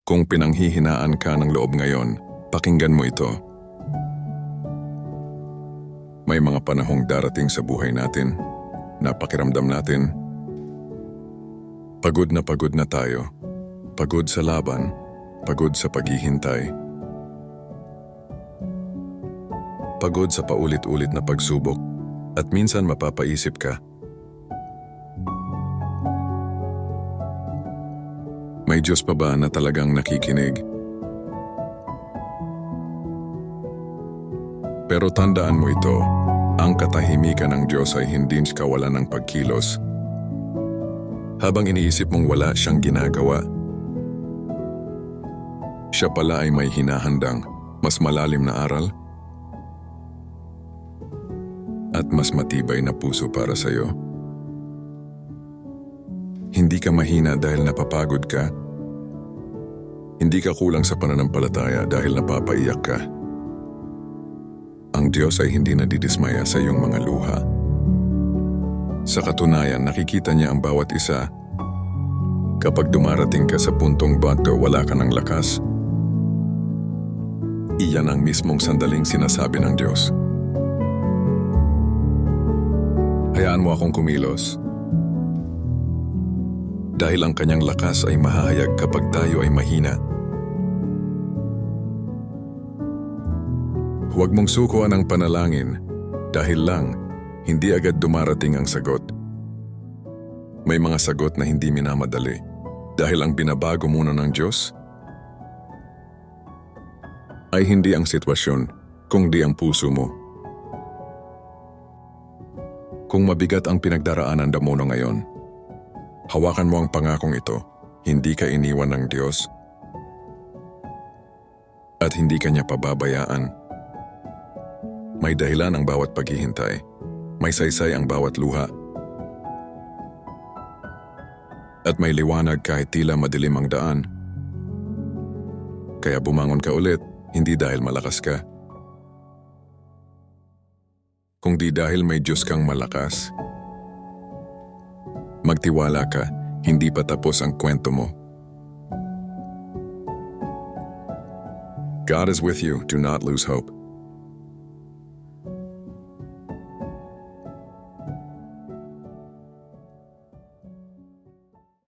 Kung pinanghihinaan ka ng loob ngayon, pakinggan mo ito. May mga panahong darating sa buhay natin na pakiramdam natin, pagod na tayo. Pagod sa laban, pagod sa paghihintay. Pagod sa paulit-ulit na pagsubok at minsan mapapaisip ka, may Diyos pa ba na talagang nakikinig? Pero tandaan mo ito, ang katahimikan ng Diyos ay hindi kawalan ng pagkilos. Habang iniisip mong wala siyang ginagawa, siya pala ay may hinahandang mas malalim na aral at mas matibay na puso para sa iyo. Hindi ka mahina dahil napapagod ka. Hindi ka kulang sa pananampalataya dahil napapaiyak ka. Ang Diyos ay hindi nadidismaya sa iyong mga luha. Sa katunayan, nakikita niya ang bawat isa. Kapag dumarating ka sa puntong bagto wala ka ng lakas, iyan ang mismong sandaling sinasabi ng Diyos. Hayaan mo akong kumilos. Dahil ang kanyang lakas ay mahahayag kapag tayo ay mahina. Huwag mong sukuan ang panalangin dahil lang hindi agad dumarating ang sagot. May mga sagot na hindi minamadali dahil ang binabago muna ng Diyos ay hindi ang sitwasyon, kundi ang puso mo. Kung mabigat ang pinagdaraanan mo ngayon, hawakan mo ang pangakong ito, hindi ka iniwan ng Diyos at hindi ka niya pababayaan. May dahilan ang bawat paghihintay, may saysay ang bawat luha, at may liwanag kahit tila madilim ang daan. Kaya bumangon ka ulit, hindi dahil malakas ka, kundi dahil may Diyos kang malakas. Magtiwala ka, hindi pa tapos ang kwento mo. God is with you, do not lose hope.